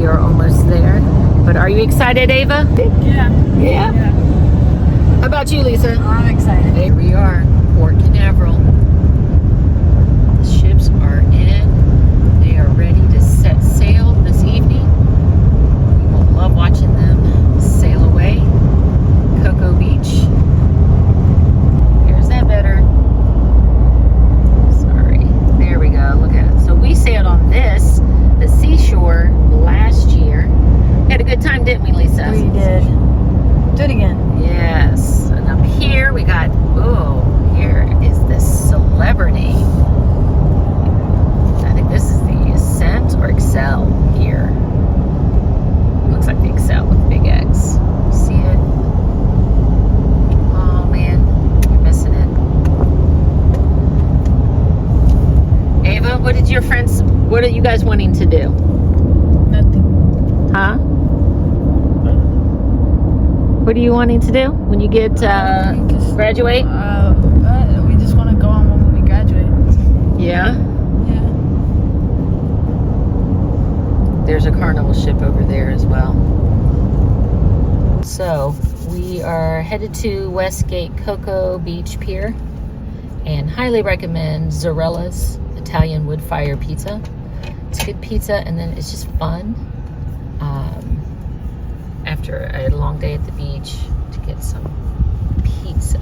We are almost there. But are you excited, Ava? Yeah. Yeah? How about you, Lisa? I'm excited. Here we are, Port Canaveral. The ships are in. They are ready to set sail this evening. We will love watching them sail away. Cocoa Beach. Here's that better. Sorry. There we go. Look at it. So we sailed on this, the seashore, last year. Had a good time, didn't we, Lisa? We did. Do it again. Yes. And up here we got, oh, here is the Celebrity. I think this is the Ascent or Excel here. Looks like the Excel with big X. See it? Oh man, you're missing it. Ava, what are you guys wanting to do? Nothing. Huh? What are you wanting to do when you get graduate? We just want to go on when we graduate. Yeah. Yeah. There's a carnival ship over there as well. So we are headed to Westgate Cocoa Beach Pier and highly recommend Zorella's Italian wood fire pizza. It's good pizza and then it's just fun after a long day at the beach to get some pizza.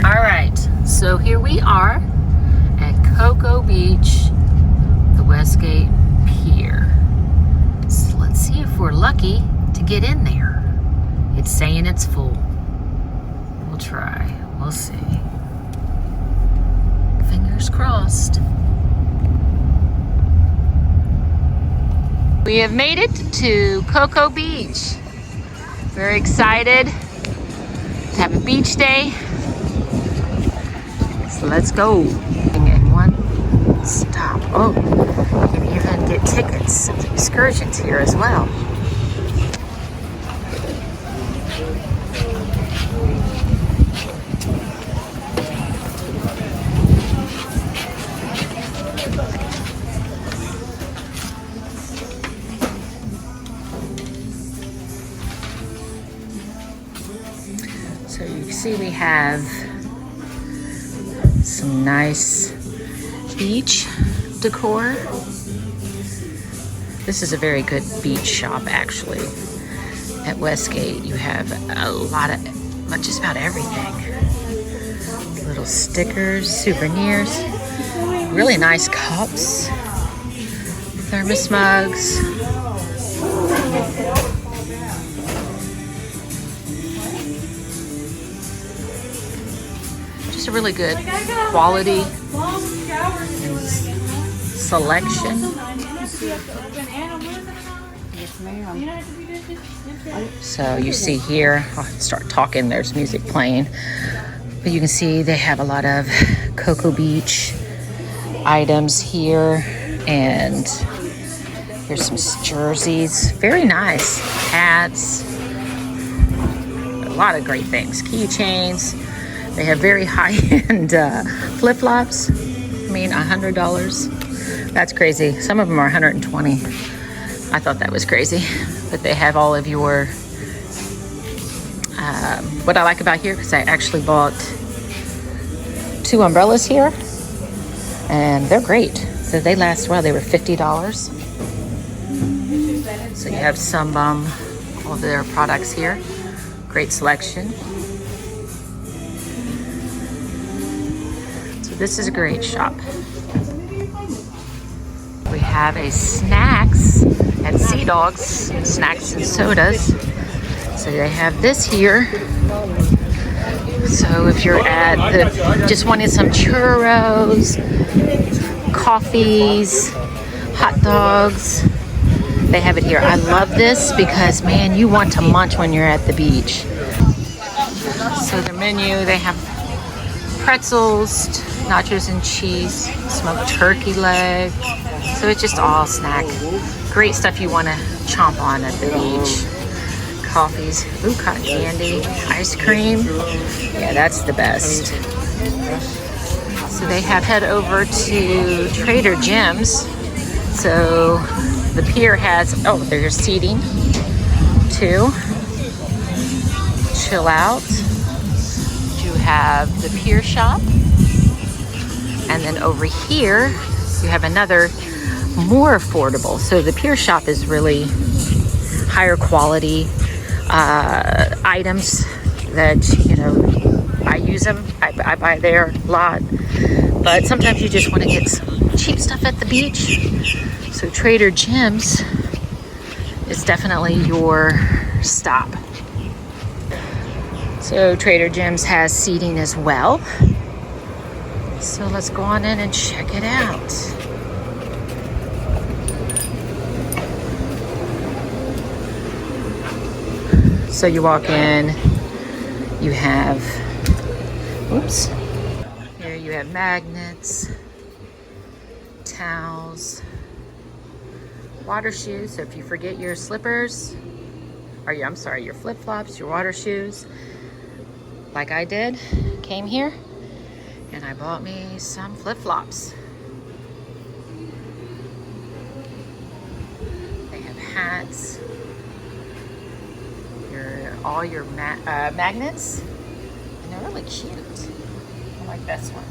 All right, so here we are at Cocoa Beach, the Westgate Pier. So let's see if we're lucky to get in there. It's saying it's full. We'll try. We'll see. Fingers crossed. We have made it to Cocoa Beach. Very excited to have a beach day. So let's go. In one stop. Oh, you can even get tickets to excursions here as well. So you see we have some nice beach decor. This is a very good beach shop actually. At Westgate you have a lot of, just about everything. Little stickers, souvenirs, really nice cups, thermos mugs. Just a really good quality selection. So you see here, I'll start talking, there's music playing. But you can see they have a lot of Cocoa Beach items here. And here's some jerseys, very nice. Hats, a lot of great things. Keychains. They have very high-end flip-flops. I mean, $100. That's crazy. Some of them are $120. I thought that was crazy. But they have all of your, what I like about here, because I actually bought 2 umbrellas here. And they're great. So they last well. They were $50. So you have some all of their products here. Great selection. This is a great shop. We have a snacks at Sea Dogs, snacks and sodas. So they have this here. So if you're at just wanting some churros, coffees, hot dogs, they have it here. I love this because, man, you want to munch when you're at the beach. So the menu, they have pretzels, nachos and cheese, smoked turkey leg. So it's just all snack. Great stuff you want to chomp on at the beach. Coffees, ooh, cotton candy, ice cream. Yeah, that's the best. So they have head over to Trader Jim's. So the pier has, oh, there's seating too. Chill out. You have the pier shop. And then over here, you have another more affordable. So the pier shop is really higher quality items that, you know, I use them. I buy there a lot. But sometimes you just want to get some cheap stuff at the beach. So Trader Jim's is definitely your stop. So Trader Jim's has seating as well. So let's go on in and check it out. So you walk in, you have, oops, here you have magnets, towels, water shoes. So if you forget your slippers, or I'm sorry, your flip-flops, your water shoes, like I did, came here and I bought me some flip-flops. They have hats, all your magnets, and they're really cute. I like this one.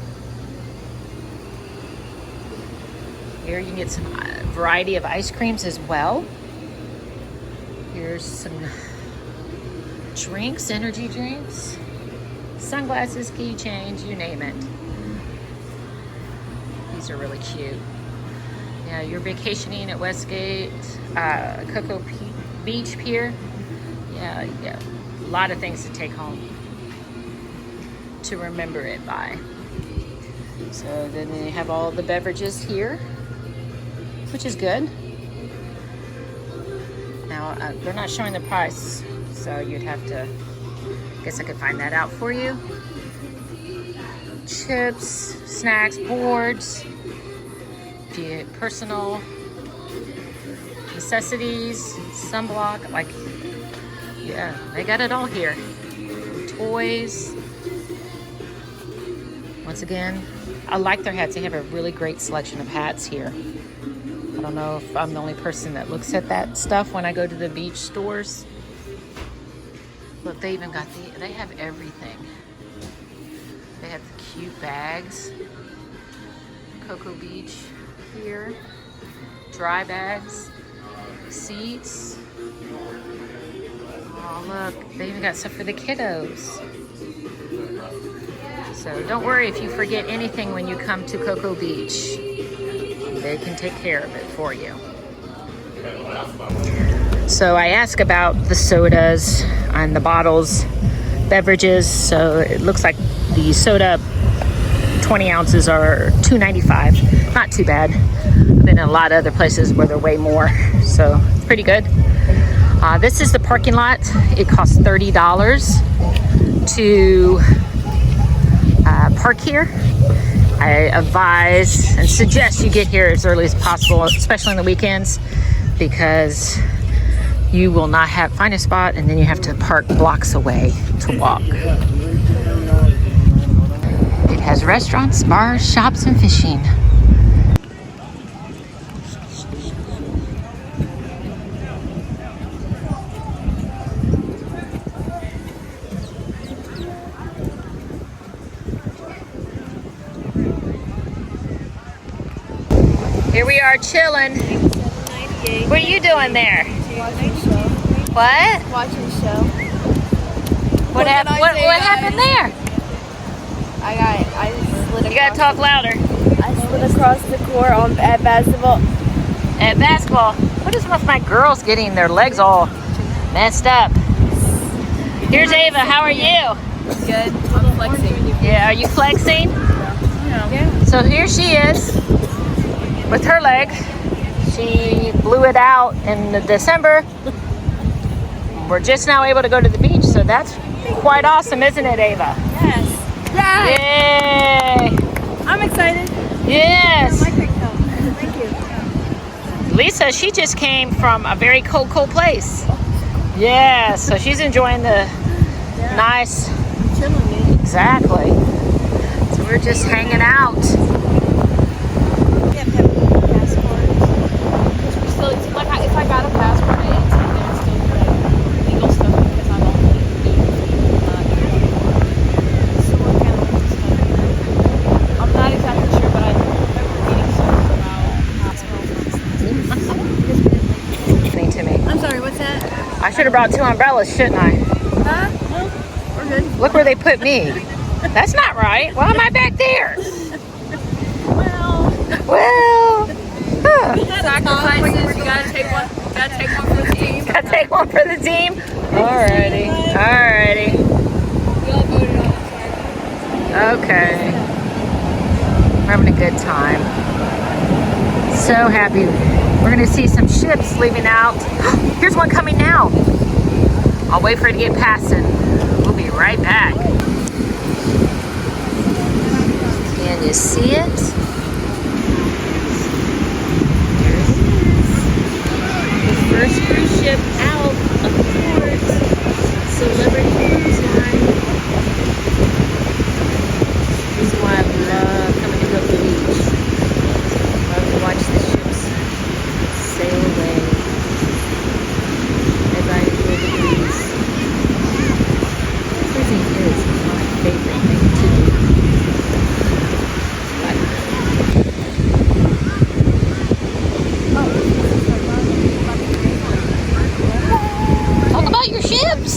Here you can get some variety of ice creams as well. Here's some drinks, energy drinks, sunglasses, keychains, you name it. These are really cute. Yeah, you're vacationing at Westgate Cocoa Beach Pier. Yeah, a lot of things to take home to remember it by. So then they have all the beverages here, which is good. Now, they're not showing the price, so you'd have to, I guess I could find that out for you. Chips, snacks, boards, personal necessities, sunblock, like, yeah, they got it all here. Toys. Once again, I like their hats. They have a really great selection of hats here. I don't know if I'm the only person that looks at that stuff when I go to the beach stores. Look, they even got they have everything. They have the cute bags. Cocoa Beach here. Dry bags. Seats. Oh, look, they even got stuff for the kiddos. So don't worry if you forget anything when you come to Cocoa Beach. They can take care of it for you. So I asked about the sodas and the bottles, beverages. So it looks like the soda 20 ounces are $2.95. Not too bad. I've been in a lot of other places where they're way more. So it's pretty good. This is the parking lot. It costs $30 to park here. I advise and suggest you get here as early as possible, especially on the weekends, because you will not find a spot and then you have to park blocks away to walk. It has restaurants, bars, shops, and fishing. Here we are chilling. What are you doing there? Watching show. What? Watching show. What happened there? I slid. You gotta talk louder. I slid across the court at basketball. At basketball. What is with my girls getting their legs all messed up? Here's Ava. How are you? Good. I'm flexing. Yeah, are you flexing? Yeah. So here she is with her leg. She blew it out in December. We're just now able to go to the beach, so that's quite awesome, isn't it, Ava? Yes. Yay! I'm excited. Yes. Thank you. Lisa, she just came from a very cold place. Yeah, so she's enjoying the nice. Chilling, man. Exactly. So we're just hanging out. We have to have passports. Because we're still I should have brought 2 umbrellas, shouldn't I? Huh? Well, we're good. Look where they put me. That's not right. Why am I back there? Well, huh. Sacrifices. You gotta take one. Gotta take one for the team. Gotta take one for the team. Alrighty. Alrighty. We all voted on it. Okay. We're having a good time. So happy. We're gonna see some ships leaving out. Here's one coming now. I'll wait for it to get past and we'll be right back. Can you see it? There it is. The first cruise ship out of port. Celebrity Cruise Line. This is why I love coming to Cocoa Beach. Love to watch the ships sail away as I enjoy the breeze. Cruising is my favorite thing to do. Talk about your ships.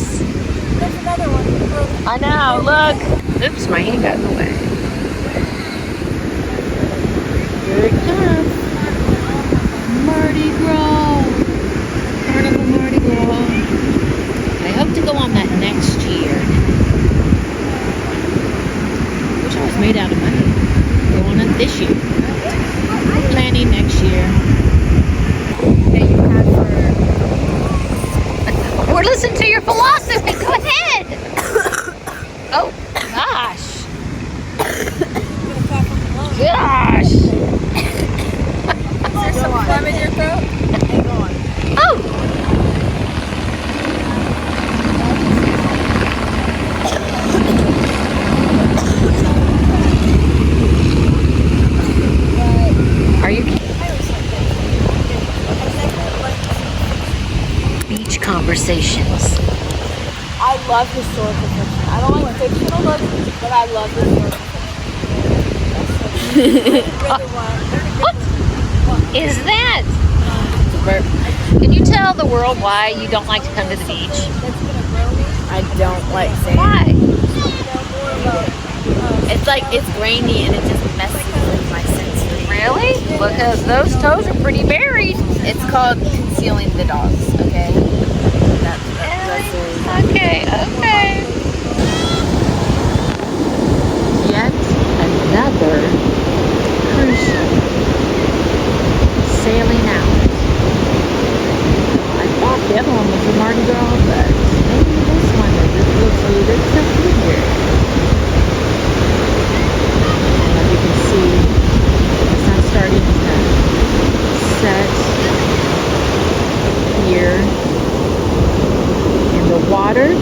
There's another one. I know, look. Oops, my hand got in the way. Here it comes. Mardi Gras. Carnival Mardi Gras. I hope to go on that next year. Wish I was made out of money. Go on it this year. Planning next year. That you had for. We're listening to your philosophy. Go ahead. Oh, gosh. Gosh. Is there some phlegm in your throat? Oh. Are you beach conversations? I love historical fiction. I don't like fictional books, but I love historical fiction. What is that? Can you tell the world why you don't like to come to the beach? I don't like sand. Why? It's like it's grainy and it just messes with my senses. Really? Because those toes are pretty buried. It's called concealing the dogs. Okay. That's Okay, okay. Yet another cruise ship sailing out. I thought the other one was the Mardi Gras, but maybe this one is. It looks a little familiar. And as you can see, the sun's starting to set here. The water it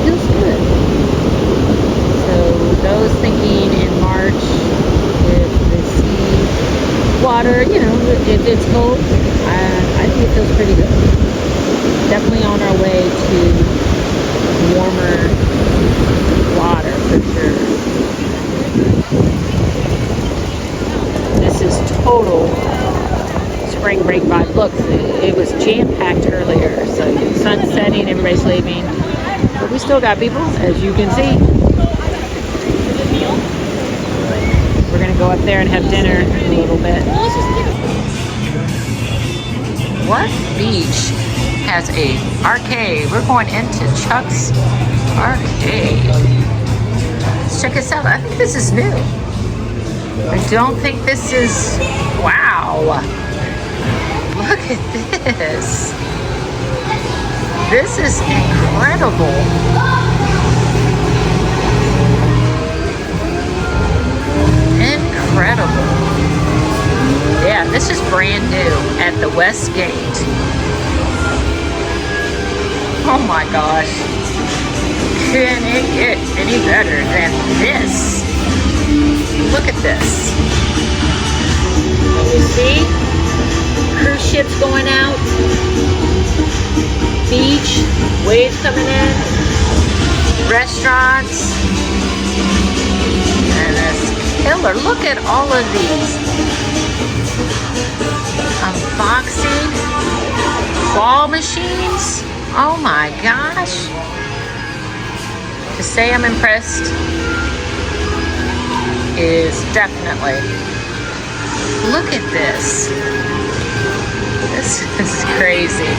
feels good. So those thinking in March with the sea water, you know, if it's cold, I think it feels pretty good. Definitely on our way to warmer water for sure. This is total spring break vibe. Look, it was jam-packed earlier, so the sun's setting, everybody's leaving, but we still got people, as you can see. We're gonna go up there and have dinner in a little bit. What beach has a arcade? We're going into Chuck's Arcade. Let's check this out. I think this is new. I don't think this is, wow. Look at this. This is incredible. Incredible. Yeah, this is brand new at the Westgate. Oh my gosh. Can it get any better than this? Look at this. You see? Cruise ships going out, beach, waves coming in, restaurants, and it's killer. Look at all of these. Unboxing, claw machines. Oh my gosh. To say I'm impressed is definitely. Look at this. This is crazy.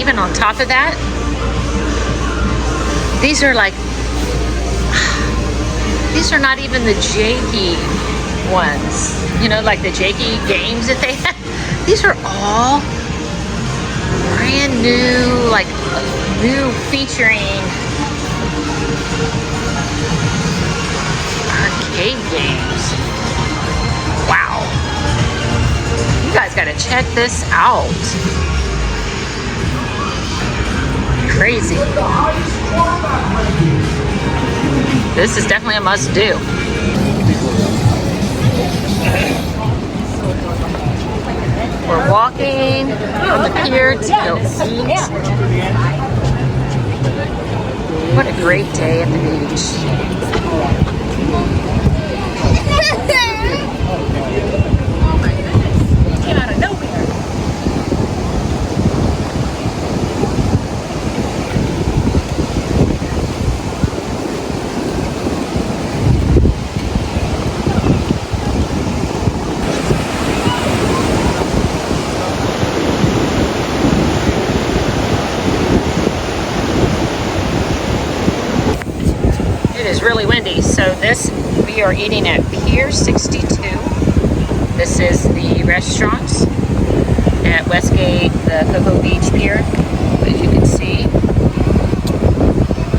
Even on top of that, these are like, these are not even the janky ones. You know, like the janky games that they have. These are all brand new, like new featuring arcade games. Wow. You guys gotta check this out. Crazy. This is definitely a must-do. We're walking from the pier to go eat. What a great day at the beach. Came out of nowhere. Really windy. So we are eating at Pier 62. This is the restaurant at Westgate, the Cocoa Beach Pier. As you can see,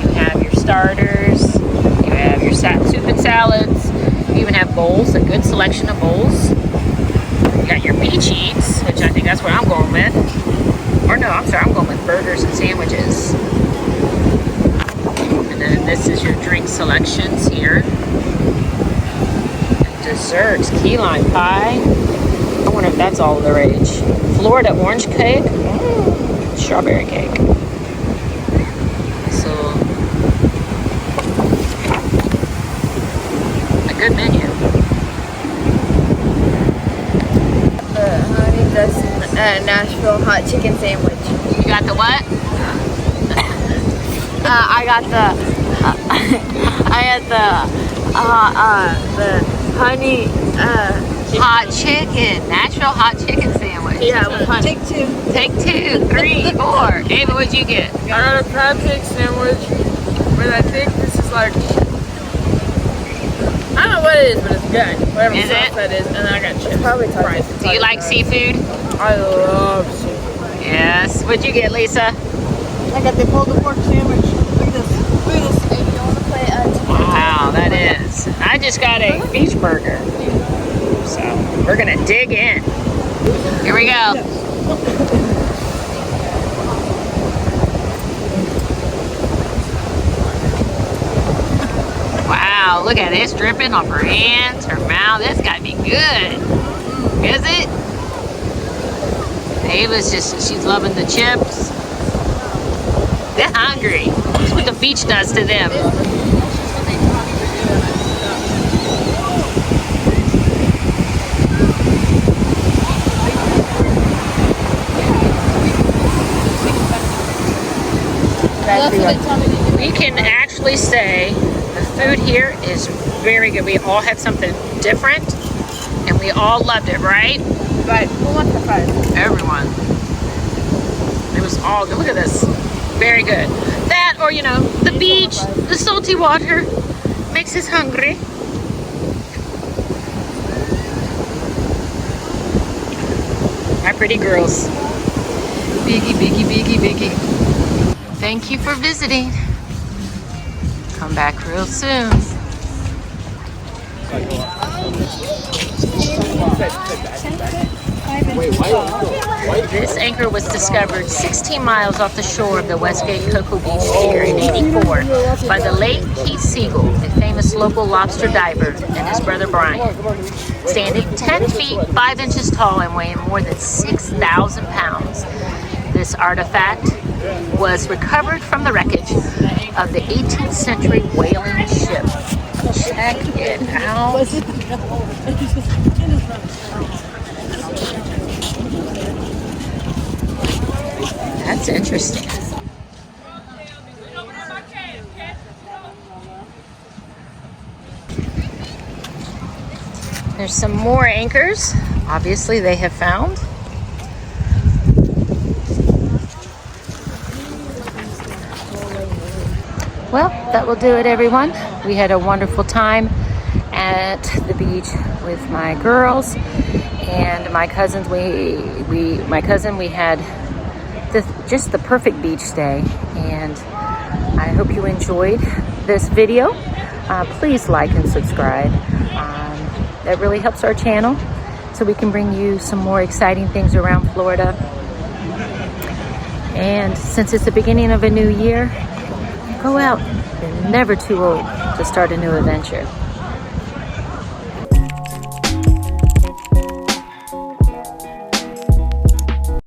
you have your starters, you have your soup and salads, you even have bowls, a good selection of bowls. You got your beach eats, which I think that's what I'm going with. Or no, I'm sorry, I'm going with burgers and sandwiches. And then this is your drink selections here. And desserts, key lime pie. I wonder if that's all the rage. Florida orange cake. Strawberry cake. So, a good menu. The honey dust Nashville hot chicken sandwich. You got the what? I got the honey Hot chicken, Nashville hot chicken sandwich. yeah with honey. Take 2, 3, 4. Ava, what'd you get? I got a crab cake sandwich, but I think this is like, I don't know what it is, but it's good. Whatever Is sauce it? that is, and then I got chips. Probably fries. Do you like seafood? I love seafood. Yes. What'd you get, Lisa? I got the pulled pork sandwich. Look at this. Look at this. Hey, you want to play Wow, that is. I just got a beach burger. So we're gonna dig in. Here we go. Wow, look at this dripping off her hands, her mouth. This gotta be good. Is it? Ava's she's loving the chips. They're hungry. That's what the beach does to them. We can actually say the food here is very good. We all had something different and we all loved it, right? But who wants the fries? Everyone. It was all good. Look at this. Very good. That, or you know, the beach, the salty water makes us hungry. My pretty girls. Biggie, biggie, biggie, biggie. Thank you for visiting. Come back real soon. This anchor was discovered 16 miles off the shore of the Westgate Cocoa Beach Pier in '84 by the late Keith Siegel, a famous local lobster diver, and his brother Brian. Standing 10 feet 5 inches tall and weighing more than 6,000 pounds, this artifact was recovered from the wreckage of the 18th century whaling ship Check it out. That's interesting. There's some more anchors. Obviously, they have found. Well, that will do it, everyone. We had a wonderful time at the beach with my girls and my cousins. We had just the perfect beach day, and I hope you enjoyed this video. Please like and subscribe. That really helps our channel, so we can bring you some more exciting things around Florida. And since it's the beginning of a new year, go out. You're never too old to start a new adventure.